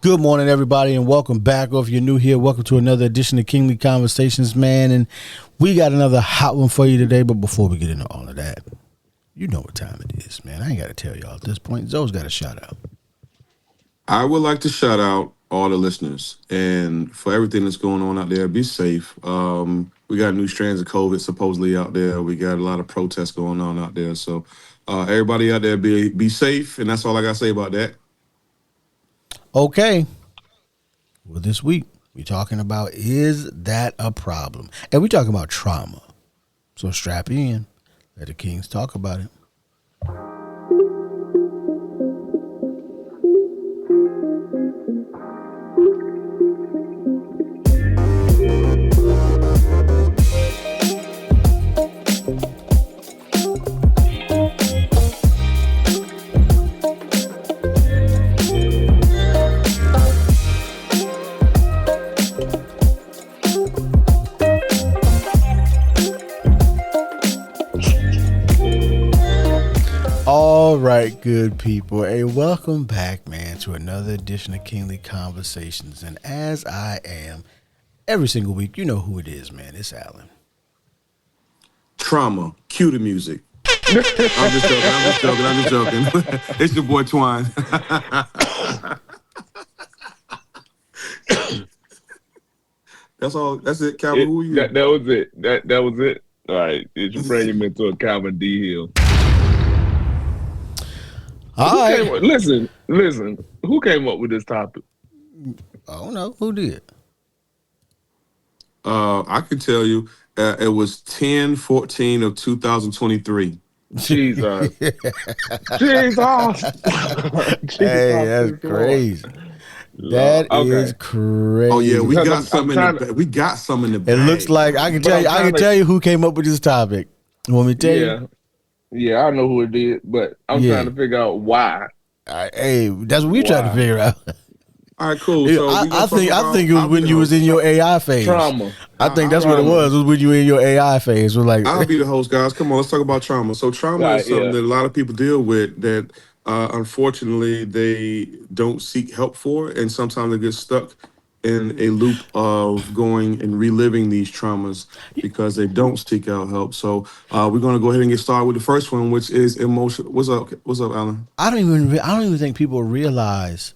Good morning, everybody, and welcome back. Or if you're new here, welcome to another edition of Kingly Conversations, man. And we got another hot one for you today. But before we get into all of that, you know what time it is, man. I ain't got to tell y'all at this point. Zoe's got a shout out. I would like to shout out all the listeners and for everything that's going on out there. Be safe. We got new strands of COVID supposedly out there. We got a lot of protests going on out there. So everybody out there, be safe. And that's all I got to say about that. Okay. Well, this week we're talking about, is that a problem? And we're talking about trauma. So strap in. Let the Kings talk about it. All right, good people. Hey, welcome back, man, to another edition of Kingly Conversations. And as I am every single week, you know who it is, man. It's Alan. Trauma. Cue the music. I'm just joking. It's your boy Twine. That's all. That's it, Calvin. Who are you? That was it. That was it. All right. It's your bring him into a Calvin D. Hill. All right. Listen. Who came up with this topic? I don't know. Who did? I can tell you. It was 10/14 of 2023. Jesus. Hey, that's crazy. That is crazy. Oh yeah, we got some in the bag. It looks like I can tell you who came up with this topic. You want me to tell you? Yeah, I know who it did, but I'm trying to figure out why. Hey, that's what we trying to figure out. All right, cool. So I think it was when you was in your AI phase. Trauma. I think that's what it was. Was when you were in your AI phase. Was like, I'll be the host, guys. Come on, let's talk about trauma. So trauma is something that a lot of people deal with that unfortunately they don't seek help for, and sometimes they get stuck in a loop of going and reliving these traumas because they don't seek out help. So we're going to go ahead and get started with the first one, which is emotional. What's up, Alan? I don't even think people realize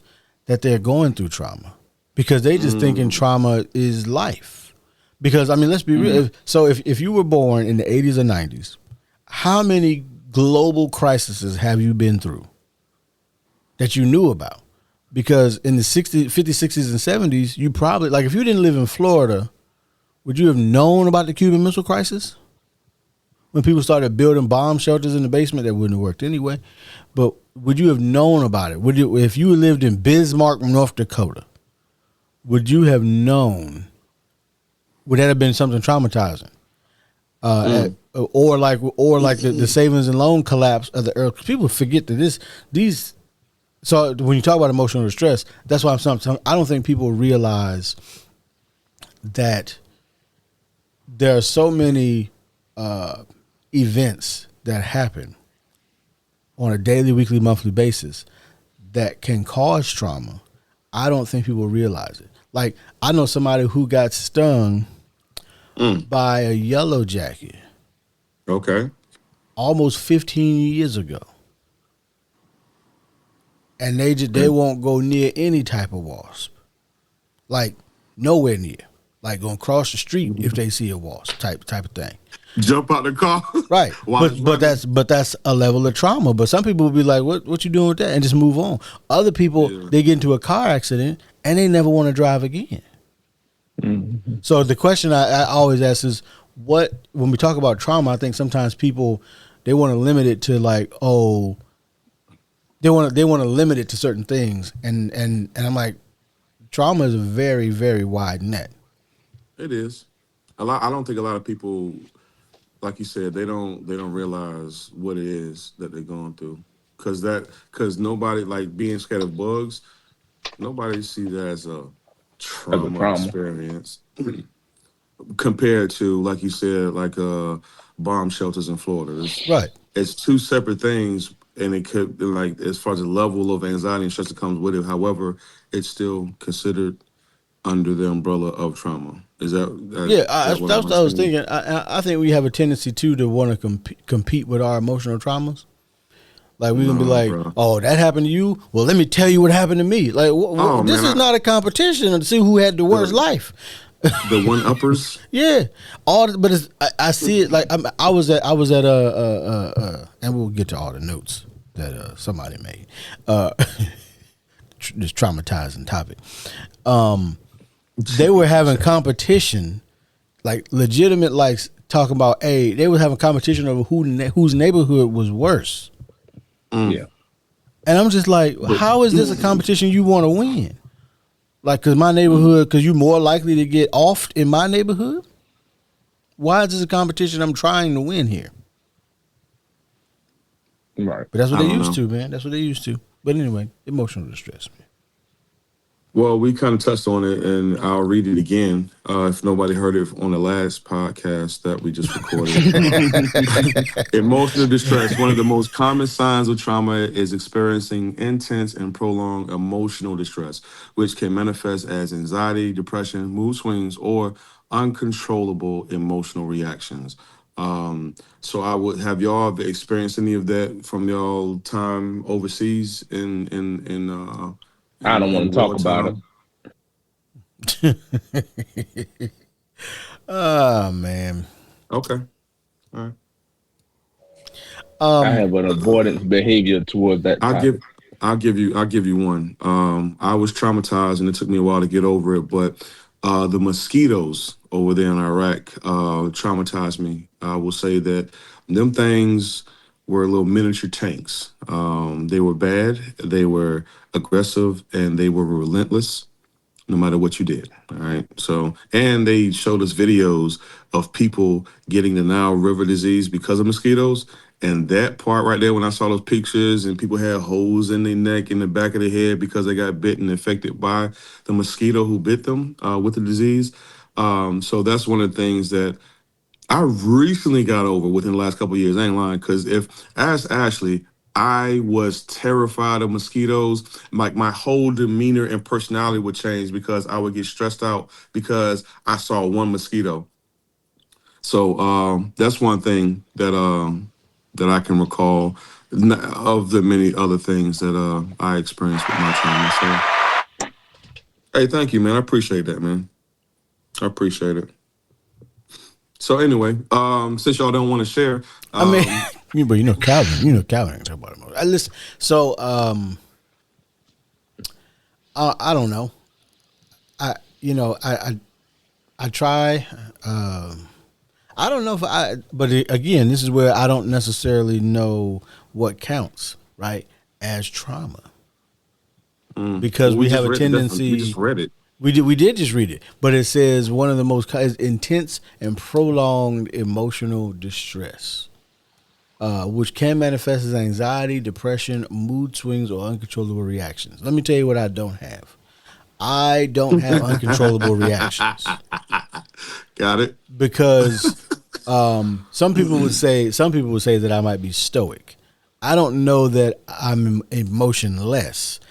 that they're going through trauma because they just thinking trauma is life. Because I mean, let's be real. So if you were born in the 80s or 90s, how many global crises have you been through that you knew about? Because in the 50s, 60s, and 70s, you probably, like if you didn't live in Florida, would you have known about the Cuban Missile Crisis? When people started building bomb shelters in the basement, that wouldn't have worked anyway. But would you have known about it? If you lived in Bismarck, North Dakota, would you have known? Would that have been something traumatizing? Or like the savings and loan collapse of the earth? People forget that these. So when you talk about emotional distress, that's why I don't think people realize that there are so many events that happen on a daily, weekly, monthly basis that can cause trauma. I don't think people realize it. Like, I know somebody who got stung by a yellow jacket. Okay. Almost 15 years ago. And they won't go near any type of wasp. Like, nowhere near. Like, going across the street if they see a wasp type of thing. Jump out the car. Right. But that's a level of trauma. But some people will be like, what you doing with that? And just move on. Other people, they get into a car accident and they never want to drive again. Mm-hmm. So the question I always ask is, when we talk about trauma, I think sometimes people, they want to limit it to like, they want to limit it to certain things. And I'm like, trauma is a very, very wide net. It is. I don't think a lot of people, like you said, they don't realize what it is that they're going through. Because nobody, like being scared of bugs, nobody sees that as a trauma experience compared to, like you said, like bomb shelters in Florida. Right. It's two separate things, and it could like as far as the level of anxiety and stress that comes with it. However, it's still considered under the umbrella of trauma. Is that that's what I was thinking. I think we have a tendency to want to compete with our emotional traumas. Like we can be like, bro. Oh, that happened to you. Well, let me tell you what happened to me. Like this is not a competition to see who had the worst life. The one uppers. Yeah, but I see it like I was at and we'll get to all the notes that somebody made. This traumatizing topic. They were having competition, like legitimate, like talking about, hey, they were having competition over whose neighborhood was worse. Yeah. And I'm just like, how is this a competition you want to win? Like, because my neighborhood, because you're more likely to get offed in my neighborhood? Why is this a competition I'm trying to win here? Right. But that's what they used to, man. That's what they used to. But anyway, emotional distress, man. Well, we kind of touched on it, and I'll read it again if nobody heard it on the last podcast that we just recorded. Emotional distress. One of the most common signs of trauma is experiencing intense and prolonged emotional distress, which can manifest as anxiety, depression, mood swings, or uncontrollable emotional reactions. So I would have y'all experienced any of that from y'all time overseas in I don't want to talk about it. Oh man. Okay. All right. I have an avoidance behavior toward that. I'll give you one. I was traumatized and it took me a while to get over it, but the mosquitoes over there in Iraq traumatized me. I will say that them things were little miniature tanks. They were bad, they were aggressive, and they were relentless no matter what you did. All right. So, and they showed us videos of people getting the Nile River disease because of mosquitoes. And that part right there, when I saw those pictures and people had holes in their neck, in the back of their head because they got bitten, infected by the mosquito who bit them with the disease. So that's one of the things that I recently got over within the last couple of years. I ain't lying, because ask Ashley, I was terrified of mosquitoes. Like my whole demeanor and personality would change because I would get stressed out because I saw one mosquito. So that's one thing that I can recall of the many other things that I experienced with my trauma. So, hey, thank you, man. I appreciate that, man. I appreciate it. So anyway, since y'all don't want to share, I mean, but Calvin can talk about it. Listen, so I don't know. I try. I don't know but again, this is where I don't necessarily know what counts, right, as trauma, because we have a tendency. We just read it. We did just read it, but it says one of the most intense and prolonged emotional distress, which can manifest as anxiety, depression, mood swings, or uncontrollable reactions. Let me tell you what I don't have. I don't have uncontrollable reactions. Got it. Because some people would say that I might be stoic. I don't know that I'm emotionless.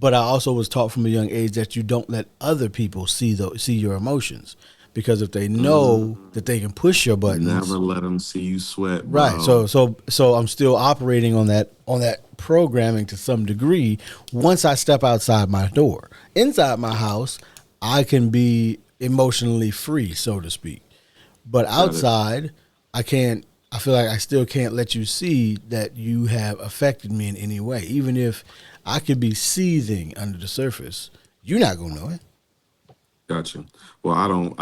But I also was taught from a young age that you don't let other people see your emotions, because if they know that they can push your buttons, never let them see you sweat, bro. Right. So I'm still operating on that programming to some degree. Once I step outside my door, inside my house, I can be emotionally free, so to speak. But outside, I can't. I feel like I still can't let you see that you have affected me in any way, even if I could be seething under the surface. You're not gonna know it. Gotcha. Well, I don't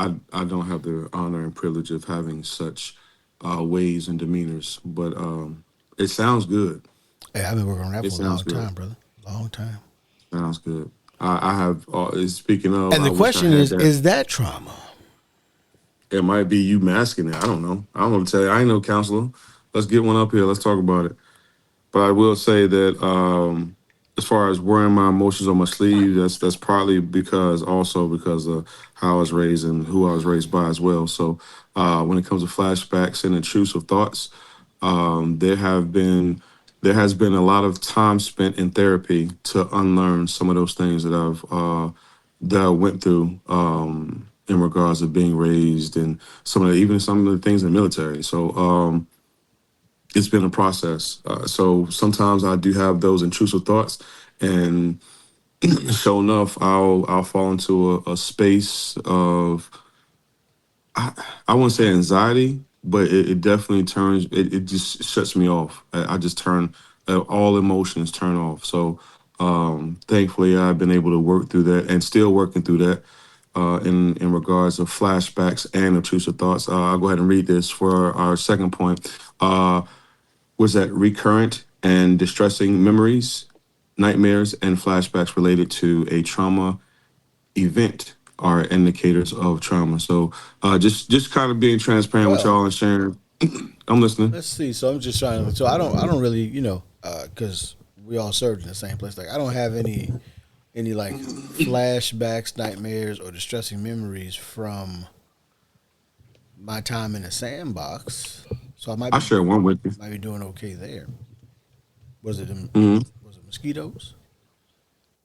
have the honor and privilege of having such ways and demeanors, but it sounds good. Hey, I've been working on that for a long time, brother. Long time. Sounds good. I have. Speaking of, and the question is that trauma? It might be you masking it. I don't know. I don't want to tell you. I ain't no counselor. Let's get one up here. Let's talk about it. But I will say that as far as wearing my emotions on my sleeve, that's partly because of how I was raised and who I was raised by as well. So when it comes to flashbacks and intrusive thoughts, there have been there has been a lot of time spent in therapy to unlearn some of those things that I went through in regards to being raised and even some of the things in the military. So it's been a process. So sometimes I do have those intrusive thoughts, and sure enough, I'll fall into a space of I wouldn't say anxiety, but it definitely turns it just shuts me off. I just turn all emotions turn off. So thankfully, I've been able to work through that and still working through that. In regards of flashbacks and intrusive thoughts, I'll go ahead and read this for our second point. Was that recurrent and distressing memories, nightmares, and flashbacks related to a trauma event are indicators of trauma. So just kind of being transparent with y'all and sharing. I'm listening. Let's see. So I'm just trying to. So I don't really, because we all served in the same place. Like I don't have any like flashbacks, nightmares, or distressing memories from my time in the sandbox. So I share one with you. Might be doing okay there. Was it was it mosquitoes?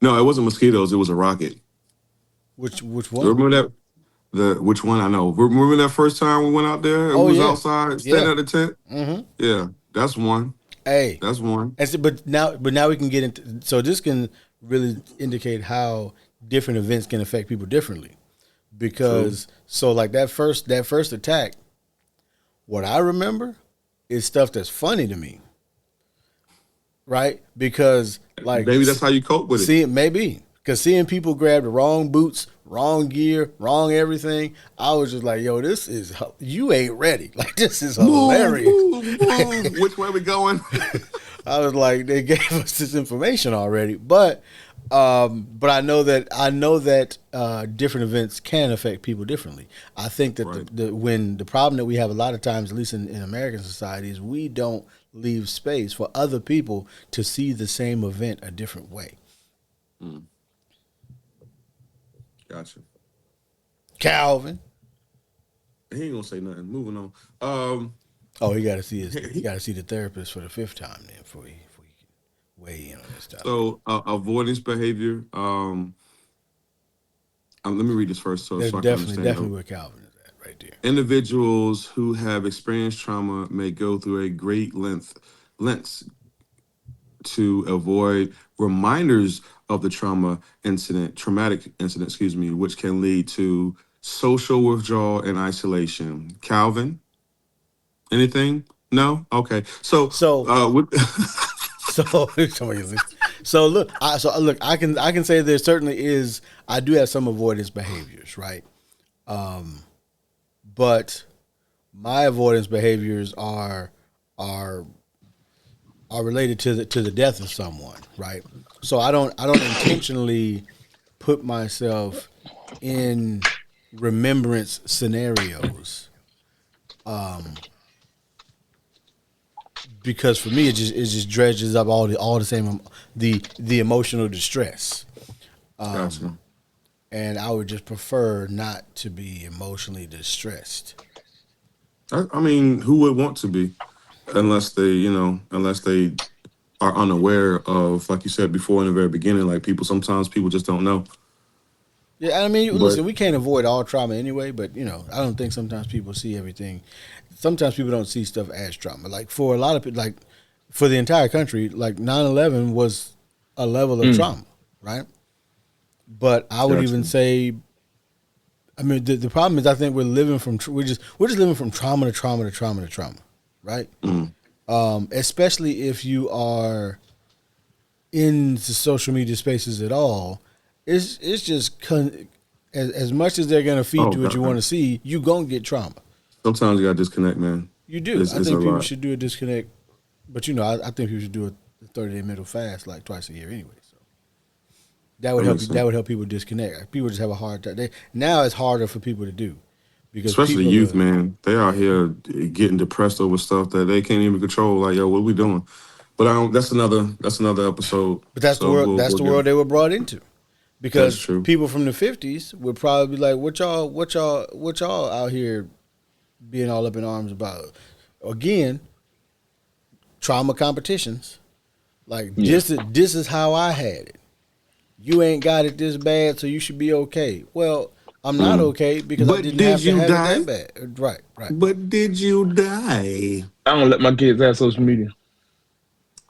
No, it wasn't mosquitoes. It was a rocket. Which one? Remember that? Which one? I know. Remember that first time we went out there? It was outside, standing at the tent. Mm-hmm. Yeah, that's one. Hey, that's one. But now we can get into. So this can really indicate how different events can affect people differently. Because so like that first attack, what I remember is stuff that's funny to me. Right? Because like maybe that's how you cope with it. Maybe. Because seeing people grab the wrong boots, wrong gear, wrong everything, I was just like, yo, you ain't ready. Like, this is hilarious. Move. Which way we going? I was like, they gave us this information already. But I know that different events can affect people differently. I think that when the problem that we have a lot of times, at least in American society, is we don't leave space for other people to see the same event a different way. Mm. Gotcha. Calvin. He ain't gonna say nothing. Moving on. He got to see the therapist for the fifth time then before he can weigh in on this stuff. So avoidance behavior. Let me read this first so I can understand. Definitely where Calvin is at right there. Individuals who have experienced trauma may go through a great lengths to avoid reminders of the traumatic incident, which can lead to social withdrawal and isolation. Calvin, anything? No? Okay. So look, I can say there certainly is. I do have some avoidance behaviors, right? But my avoidance behaviors are related to the death of someone, right? So I don't intentionally put myself in remembrance scenarios, because for me it just dredges up all the same the emotional distress, gotcha. And I would just prefer not to be emotionally distressed. I mean, who would want to be? Unless they are unaware of, like you said before in the very beginning, like sometimes people just don't know. Yeah, I mean, listen, we can't avoid all trauma anyway, but I don't think sometimes people see everything. Sometimes people don't see stuff as trauma. Like for a lot of people, like for the entire country, like 9/11 was a level of trauma, right? But I would even say, I mean, the problem is I think we're just living from trauma to trauma to trauma to trauma. Right? Especially if you are in the social media spaces at all, it's just as much as they're gonna feed you what you want to see, you gonna get trauma. Sometimes you gotta disconnect, man. You do. I think people should do a disconnect, but I think people should do a 30-day mental fast like twice a year anyway. So that would help. That would help people disconnect. People just have a hard time. Now it's harder for people to do. Because especially youth, man, they out here getting depressed over stuff that they can't even control. Like, yo, what are we doing? But that's another episode. But that's the world. That's the world they were brought into. Because people from the 50s would probably be like, "What y'all out here being all up in arms about?" Again, trauma competitions, Like this is how I had it. You ain't got it this bad, so you should be okay. Well, I'm not okay because I But didn't did have to you have it die? that bad. Right, right. But did you die? I don't let my kids have social media.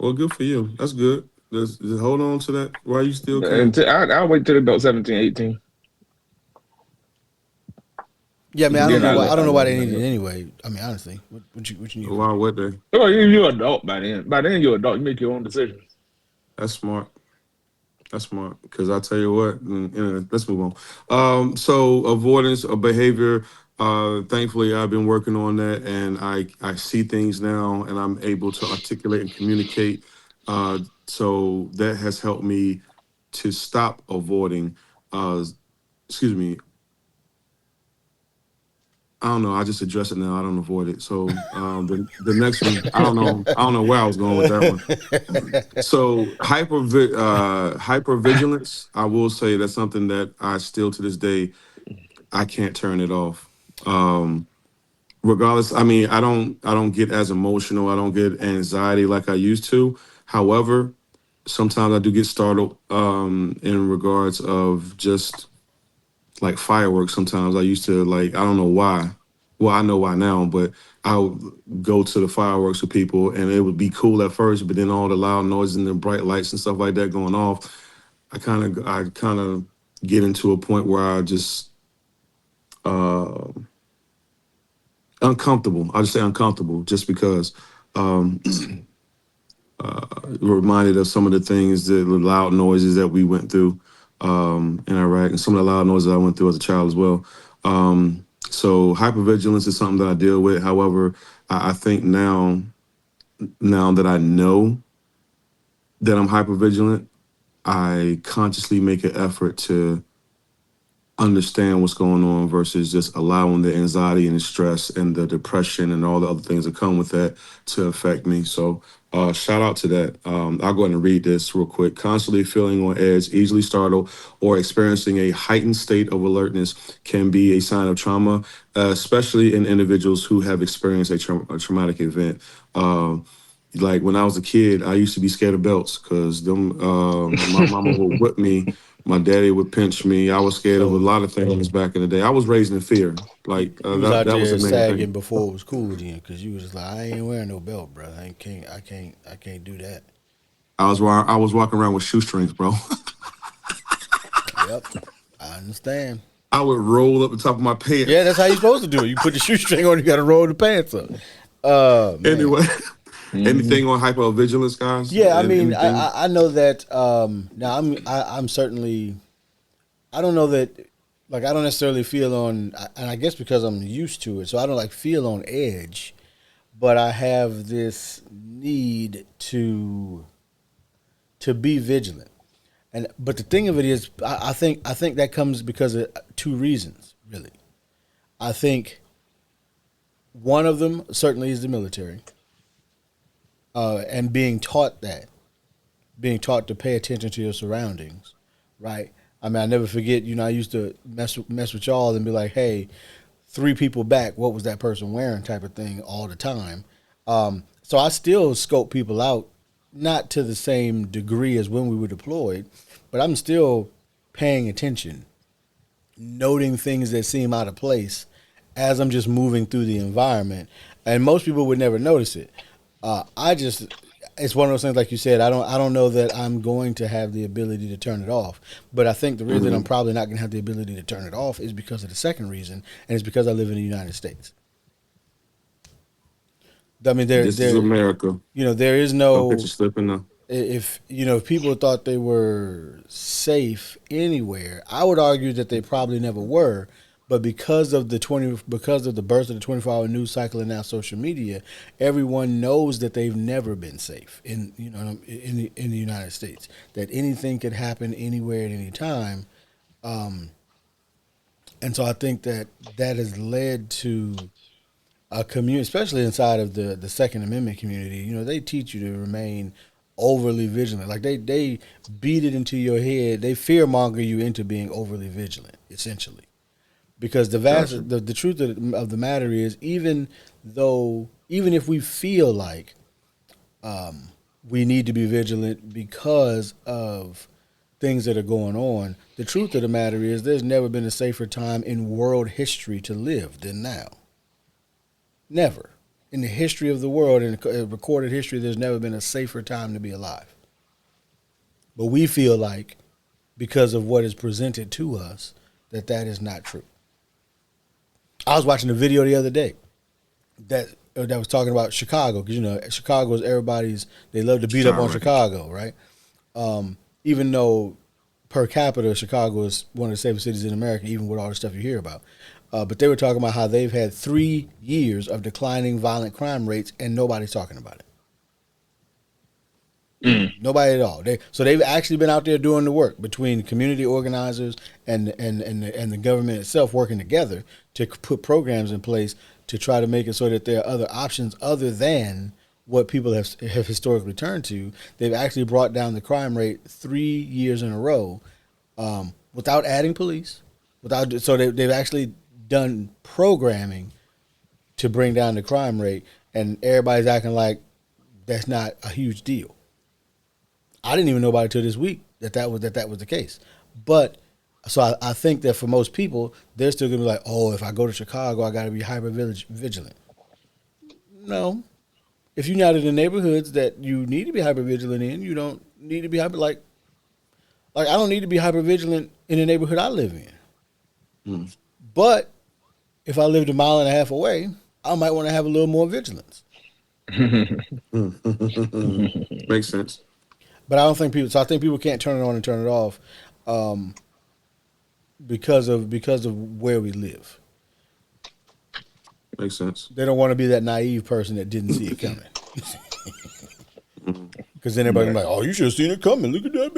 Well, good for you. That's good. Just hold on to that while you still can. I'll wait till they're about 17, 18. Yeah, I mean, Then I don't I know why let they them need have it it. anyway. I mean, honestly, what you need? Wow, what day? Oh, you're an adult by then. By then, you're an adult. You make your own decisions. That's smart. That's smart. Because I tell you what, let's move on. So avoidance of behavior. Thankfully, I've been working on that, and I see things now, and I'm able to articulate and communicate. So that has helped me to stop avoiding. Excuse me, I don't know. I just address it now. I don't avoid it. So the next one, I don't know. I don't know where I was going with that one. So hypervigilance. I will say that's something that I still to this day I can't turn it off. Regardless, I mean, I don't get as emotional. I don't get anxiety like I used to. However, sometimes I do get startled in regards of just like fireworks. Sometimes I used to like, I don't know why. Well, I know why now, but I would go to the fireworks with people and it would be cool at first, but then all the loud noises and the bright lights and stuff like that going off, I kind of get into a point where I just uh uncomfortable. I just say uncomfortable just because um reminded of some of the things, the loud noises that we went through in Iraq, and some of the loud noises I went through as a child as well. So hypervigilance is something that I deal with. However, I think now that I know that I'm hypervigilant, I consciously make an effort to understand what's going on versus just allowing the anxiety and the stress and the depression and all the other things that come with that to affect me. So shout out to that. I'll go ahead and read this real quick. Constantly feeling on edge, easily startled, or experiencing a heightened state of alertness can be a sign of trauma, especially in individuals who have experienced a traumatic event. Like when I was a kid, I used to be scared of belts because my mama would whip me, my daddy would pinch me. I was scared of a So lot of things back in the day. I was raised in fear. Like you was that out that was there the main sagging thing. before it was cool again because you was just like, I ain't wearing no belt, bro. I can't do that. I was walking around with shoestrings, bro. Yep, I understand. I would roll up the top of my Yeah, pants. that's how you supposed to do it. You put the shoestring on, you got to roll the pants up. Man. Anyway, Mm-hmm. anything on hypervigilance, guys? Yeah, I mean, Anything? I know that. Now I'm certainly. I don't know that. Like I don't necessarily feel on, and I guess because I'm used to it, so I don't like feel on edge. But I have this need to be vigilant, and but the thing of it is, I think that comes because of two reasons, really. I think one of them certainly is the military, and being taught to pay attention to your surroundings, right? I mean, I never forget. I used to mess with y'all and be like, "Hey, three people back, what was that person wearing?" Type of thing all the time. So I still scope people out, not to the same degree as when we were deployed, but I'm still paying attention, noting things that seem out of place as I'm just moving through the environment. And most people would never notice it. I just it's one of those things like you said, I don't know that I'm going to have the ability to turn it off. But I think the reason I'm Mhm. probably not going to have the ability to turn it off is because of the second reason, and it's because I live in the United States. I mean This is America. there is Don't catch you no, slipping now. if people thought they were safe anywhere, I would argue that they probably never were. But because of the birth of the 24-hour news cycle and now social media, everyone knows that they've never been safe in the United States. That anything could happen anywhere at any time, and so I think that has led to a community, especially inside of the Second Amendment community. They teach you to remain overly vigilant. Like they beat it into your head. They fear monger you into being overly vigilant, essentially. Because Gotcha. the truth of the matter is, even if we feel like we need to be vigilant because of things that are going on. The truth of the matter is there's never been a safer time in world history to live than now. Never. In the history of the world, in recorded history, there's never been a safer time to be alive. But we feel like, because of what is presented to us, that is not true. I was watching a video the other day that was talking about Chicago, because Chicago is everybody's. They love to beat up on Chicago, right? Even though per capita Chicago is one of the safest cities in America, even with all the stuff you hear about. But they were talking about how they've had 3 years of declining violent crime rates, and nobody's talking about it. Nobody at all. So they've actually been out there doing the work between community organizers and the government itself, working together to put programs in place to try to make it so that there are other options other than what people have historically turned to. They've actually brought down the crime rate 3 years in a row without adding police. So they've actually done programming to bring down the crime rate, and everybody's acting like that's not a huge deal. I didn't even know about it until this week that was the case. But so I think that for most people, they're still gonna be like, oh, if I go to Chicago, I got to be hyper vigilant. No, if you're not in the neighborhoods that you need to be hyper vigilant in, you don't need to be hyper like I don't need to be hyper vigilant in the neighborhood I live in. But if I lived a mile and a half away, I might want to have a little more vigilance. Makes sense. But I don't think people. So I think people can't turn it on and turn it off, because of where we live. Makes sense. They don't want to be that naive person that didn't see it coming. Because then everybody's like, "Oh, you should have seen it coming. Look at that!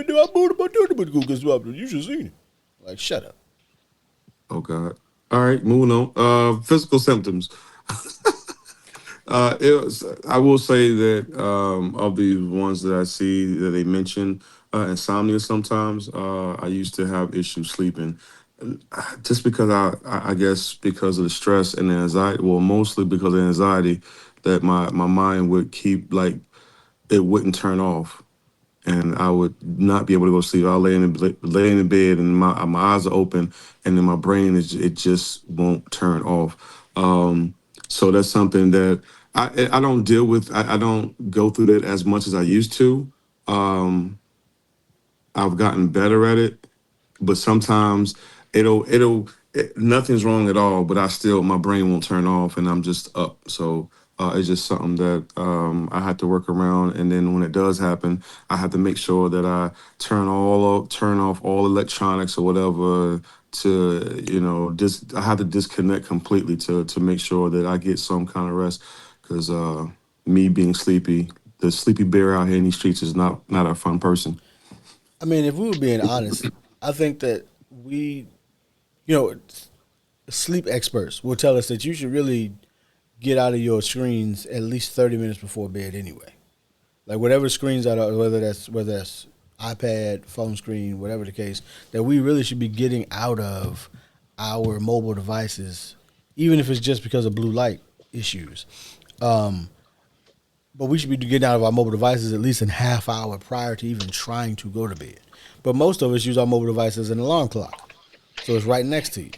You should have seen it." Like, shut up. Oh God. All right, moving on. Physical symptoms. I will say that of the ones that I see that they mention, insomnia sometimes. I used to have issues sleeping, just because I guess because of the stress and the anxiety. Well, mostly because of the anxiety, that my mind would keep, like, it wouldn't turn off, and I would not be able to go to sleep. I'll lay in the bed and my eyes are open, and then my brain it just won't turn off. So that's something that I don't deal with. I don't go through that as much as I used to. I've gotten better at it, but sometimes nothing's wrong at all, but my brain won't turn off and I'm just up. So it's just something that I have to work around. And then when it does happen, I have to make sure that I turn off all electronics or whatever to, I have to disconnect completely to make sure that I get some kind of rest. Because me being sleepy, the sleepy bear out here in these streets is not a fun person. I mean, if we were being honest, I think that sleep experts will tell us that you should really get out of your screens at least 30 minutes before bed anyway. Like whatever screens that are, whether that's iPad, phone screen, whatever the case, that we really should be getting out of our mobile devices, even if it's just because of blue light issues. But we should be getting out of our mobile devices at least a half hour prior to even trying to go to bed. But most of us use our mobile devices as an alarm clock. So it's right next to you.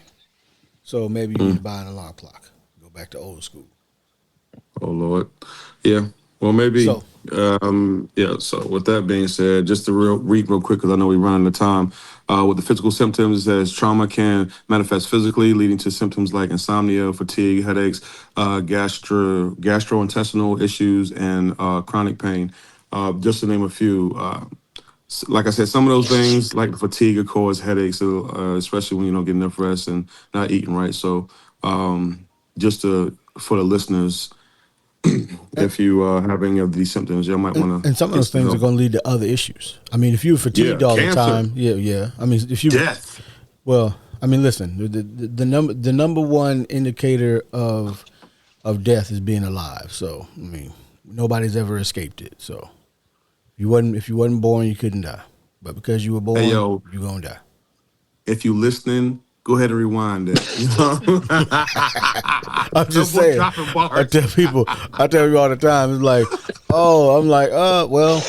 So maybe you need to buy an alarm clock. Go back to old school. Oh, Lord. Yeah. Well, maybe. So with that being said, just to read real quick, because I know we're running out of time. With the physical symptoms, it says trauma can manifest physically, leading to symptoms like insomnia, fatigue, headaches, gastrointestinal issues, and chronic pain. Just to name a few. Like I said, some of those things, like the fatigue, of course, headaches, especially when you don't get enough rest and not eating right. So just for the listeners, if you have any of these symptoms, you might want to. And some of those things are going to lead to other issues. I mean, if you're fatigued all the time, yeah. I mean, if you death. Well, I mean, listen, the number one indicator of death is being alive. So, I mean, nobody's ever escaped it. So, if you wasn't born, you couldn't die. But because you were born, you're gonna die. If you listening, go ahead and rewind it. I'm just saying. I tell people all the time, it's like, Oh, I'm like, well,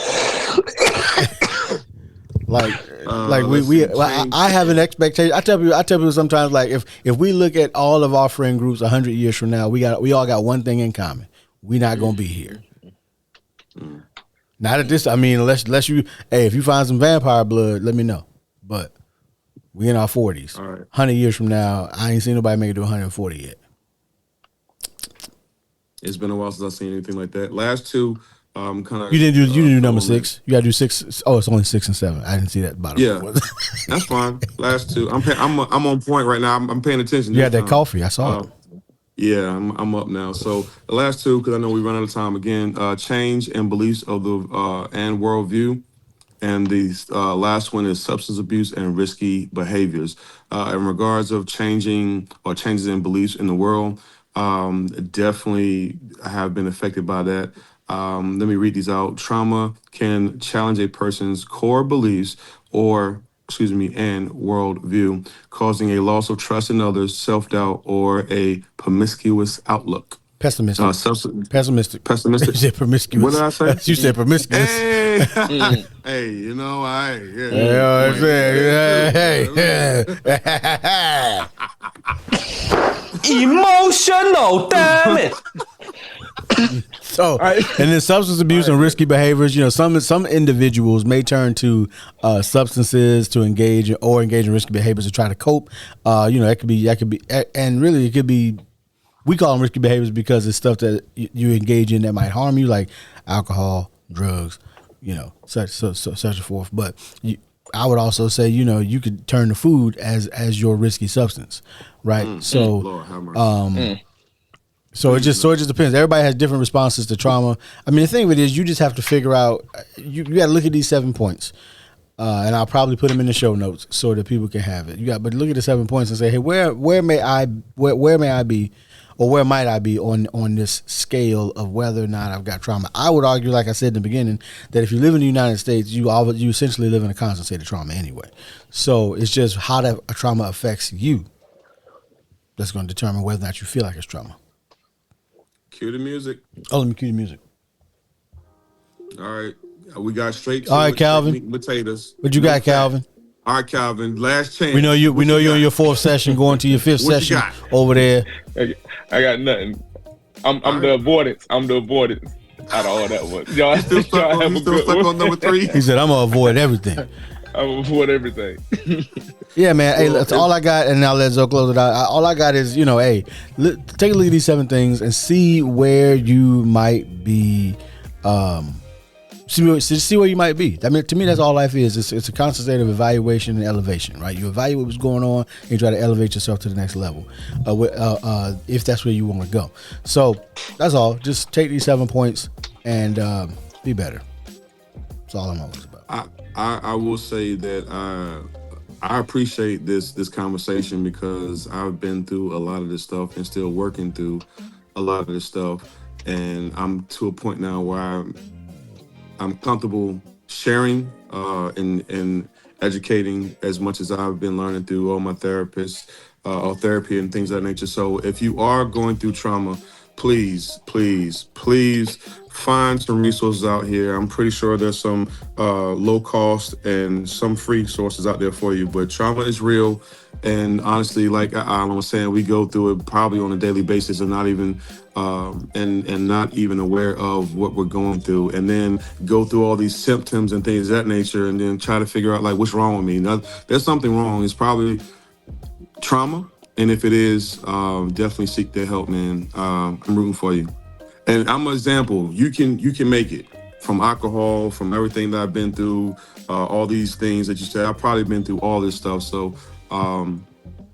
I have an expectation. I tell people sometimes, like, if we look at all of our friend groups 100 years from now, we all got one thing in common: we not gonna be here. Not at this. I mean, unless you, if you find some vampire blood, let me know. But we in our 40s. All right. 100 years from now, I ain't seen nobody make it to 140 yet. It's been a while since I've seen anything like that. Last two, kind of. You didn't do number 6. You got to do 6. Oh, it's only 6 and 7. I didn't see that bottom. Yeah, that's fine. Last two, I'm on point right now. I'm paying attention. You had that coffee. I saw it. Yeah, I'm up now. So the last two, because I know we run out of time again. Change and beliefs of the and worldview, and the last one is substance abuse and risky behaviors. In regards of changing or changes in beliefs in the world, definitely have been affected by that. Let me read these out. Trauma can challenge a person's core beliefs and worldview, causing a loss of trust in others, self-doubt, or a promiscuous outlook. Pessimistic. Pessimistic. Pessimistic. You said promiscuous. What did I say? You said promiscuous. Hey, hey, you know, Emotional, damn it. So, and then substance abuse and risky behaviors. You know, some individuals may turn to substances to engage in risky behaviors to try to cope. That could be, and really it could be. We call them risky behaviors because it's stuff that you engage in that might harm you, like alcohol, drugs, such and forth. But I would also say, you could turn to food as your risky substance, right? So, Lord, have mercy. So it just depends. Everybody has different responses to trauma. I mean, the thing of it is, you just have to figure out. You got to look at these 7 points, and I'll probably put them in the show notes so that people can have it. But look at the 7 points and say, hey, where may I be, or where might I be on this scale of whether or not I've got trauma? I would argue, like I said in the beginning, that if you live in the United States, you essentially live in a constant state of trauma anyway. So it's just how that trauma affects you that's going to determine whether or not you feel like it's trauma. Cue the music. Oh, let me cue the music. All right. We got straight to all right, Calvin. Potatoes. What you got, Calvin? All right, Calvin. Last chance. We know you're in your 4th session, going to your 5th session over there. I got nothing. I'm the avoidance. I'm the avoidance out of all that one. Y'all still stuck on number 3? He said, I'm going to avoid everything. I'm going to avoid everything. Yeah, man. Hey, that's all I got, and now let's close it out. All I got is, take a look at these 7 things and see where you might be. See where you might be. I mean, to me, that's all life is. It's a constant state of evaluation and elevation, right? You evaluate what's going on, and you try to elevate yourself to the next level, if that's where you want to go. So that's all. Just take these 7 points and be better. That's all I'm always about. I will say that I appreciate this conversation because I've been through a lot of this stuff and still working through a lot of this stuff, and I'm to a point now where I'm comfortable sharing and educating as much as I've been learning through all my therapists, therapy and things of that nature. So if you are going through trauma, please find some resources out here. I'm pretty sure there's some low cost and some free sources out there for you. But trauma is real. And honestly, like I was saying, we go through it probably on a daily basis and not even not even aware of what we're going through, and then go through all these symptoms and things of that nature, and then try to figure out like what's wrong with me. Now, there's something wrong. It's probably trauma, and if it is, definitely seek their help, man. I'm rooting for you, and I'm an example. You can make it from alcohol, from everything that I've been through, all these things that you said. I've probably been through all this stuff, so.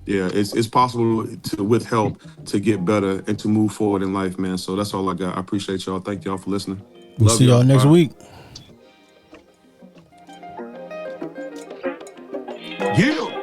Yeah, it's possible with help to get better and to move forward in life, man. So that's all I got. I appreciate y'all. Thank y'all for listening. We'll see y'all next week. Yeah.